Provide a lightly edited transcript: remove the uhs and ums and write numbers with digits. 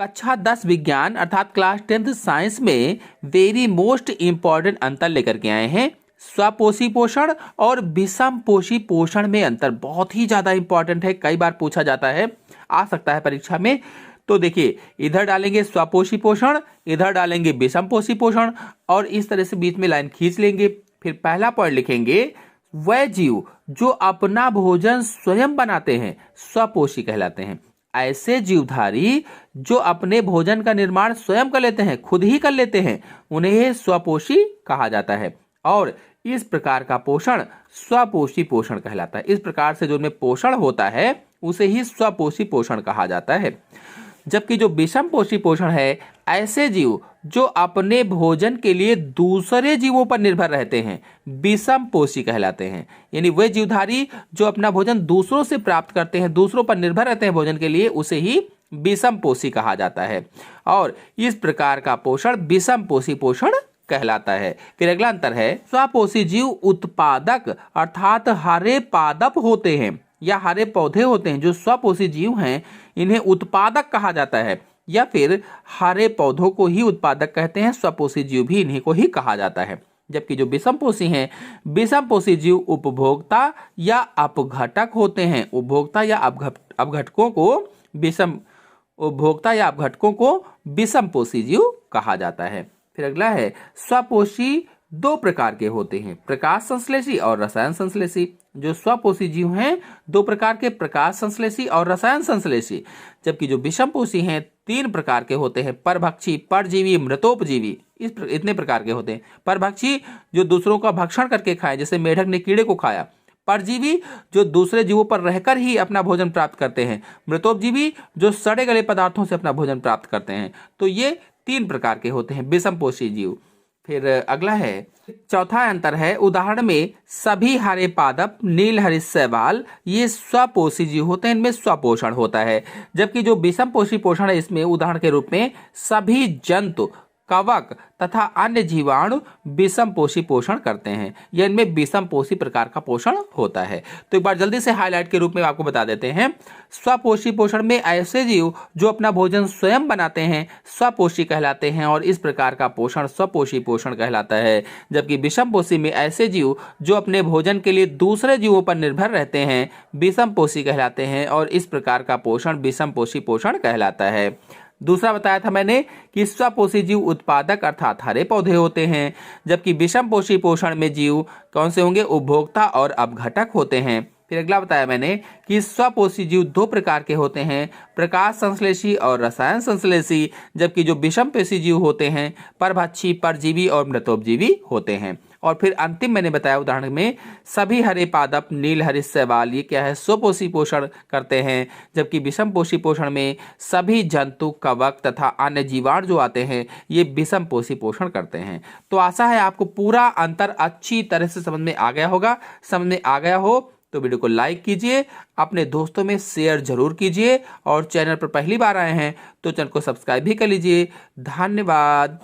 कक्षा 10 विज्ञान अर्थात क्लास 10th साइंस में वेरी मोस्ट इंपॉर्टेंट अंतर लेकर के आए हैं। स्वपोषी पोषण और विषम पोषी पोषण में अंतर बहुत ही ज्यादा इंपॉर्टेंट है, कई बार पूछा जाता है, आ सकता है परीक्षा में। तो देखिए, इधर डालेंगे स्वपोषी पोषण, इधर डालेंगे विषम पोषी पोषण और इस तरह से बीच में लाइन खींच लेंगे। फिर पहला पॉइंट लिखेंगे, वह जीव जो अपना भोजन स्वयं बनाते हैं स्वपोषी कहलाते हैं। ऐसे जीवधारी जो अपने भोजन का निर्माण स्वयं कर लेते हैं, खुद ही कर लेते हैं, उन्हें स्वपोषी कहा जाता है। और इस प्रकार का पोषण स्वपोषी पोषण कहलाता है। इस प्रकार से जो उनमें पोषण होता है उसे ही स्वपोषी पोषण कहा जाता है। जबकि जो विषम पोषी पोषण है, ऐसे जीव जो अपने भोजन के लिए दूसरे जीवों पर निर्भर रहते हैं विषम पोषी कहलाते हैं। यानी वे जीवधारी जो अपना भोजन दूसरों से प्राप्त करते हैं, दूसरों पर निर्भर रहते हैं भोजन के लिए, उसे ही विषम पोषी कहा जाता है। और इस प्रकार का पोषण विषम पोषी पोषण कहलाता है। फिर अगला अंतर है, स्वपोषी जीव उत्पादक अर्थात हरे पादप होते हैं या हरे पौधे होते हैं। जो स्वपोषी जीव हैं इन्हें उत्पादक कहा जाता है, या फिर हरे पौधों को ही उत्पादक कहते हैं, स्वपोषी जीव भी इन्हीं को ही कहा जाता है। जबकि जो विषम पोषी हैं, विषम पोषी जीव उपभोक्ता या अपघटक होते हैं। उपभोक्ता या अपघटकों को विषम उपभोक्ता या अपघटकों को विषम पोषी जीव कहा जाता है। फिर अगला है, स्वपोषी दो प्रकार के होते हैं, प्रकाश संश्लेषी और रसायन संश्लेषी। जो स्वपोषी जीव हैं दो प्रकार के, प्रकाश संश्लेषी और रसायन संश्लेषी। जबकि जो विषम पोषी हैं तीन प्रकार के होते हैं, परभक्षी, परजीवी, मृतोपजीवी। इतने प्रकार के होते हैं। परभक्षी जो दूसरों का भक्षण करके खाए, जैसे मेढक ने कीड़े को खाया। परजीवी जो दूसरे जीवों पर रहकर ही अपना भोजन प्राप्त करते हैं। मृतोपजीवी जो सड़े गले पदार्थों से अपना भोजन प्राप्त करते हैं। तो ये तीन प्रकार के होते हैं विषम पोषी जीव। फिर अगला है, चौथा अंतर है, उदाहरण में सभी हरे पादप, नील हरित शैवाल, ये स्वपोषी जीव होते हैं, इनमें स्वपोषण होता है। जबकि जो विषम पोषी पोषण है इसमें उदाहरण के रूप में सभी जंतु, कवक तथा अन्य जीवाणु विषम पोषी पोषण करते हैं, या इनमें विषम पोषी प्रकार का पोषण होता है। तो एक बार जल्दी से हाईलाइट के रूप में आपको बता देते हैं। स्वपोषी पोषण में ऐसे जीव जो अपना भोजन स्वयं बनाते हैं स्वपोषी कहलाते हैं, और इस प्रकार का पोषण स्वपोषी पोषण कहलाता है। जबकि विषम पोषी में ऐसे जीव जो अपने भोजन के लिए दूसरे जीवों पर निर्भर रहते हैं विषम पोषी कहलाते हैं, और इस प्रकार का पोषण विषम पोषी पोषण कहलाता है। दूसरा बताया था मैंने कि स्वपोषी जीव उत्पादक अर्थात हरे पौधे होते हैं, जबकि विषम पोषी पोषण में जीव कौन से होंगे, उपभोक्ता और अपघटक होते हैं। फिर अगला बताया मैंने कि स्वपोषी जीव दो प्रकार के होते हैं, प्रकाश संश्लेषी और रसायन संश्लेषी। जबकि जो विषम पोषी जीव होते हैं परभक्षी, परजीवी और मृतोपजीवी होते हैं। और फिर अंतिम मैंने बताया उदाहरण में सभी हरे पादप, नील हरित शैवाल, ये क्या है, स्वपोषी पोषण करते हैं। जबकि विषम पोषी पोषण में सभी जंतु, कवक तथा अन्य जीवाणु जो आते हैं ये विषम पोषी पोषण करते हैं। तो आशा है आपको पूरा अंतर अच्छी तरह से समझ में आ गया होगा। समझ में आ गया हो तो वीडियो को लाइक कीजिए, अपने दोस्तों में शेयर जरूर कीजिए, और चैनल पर पहली बार आए हैं तो चैनल को सब्सक्राइब भी कर लीजिए। धन्यवाद।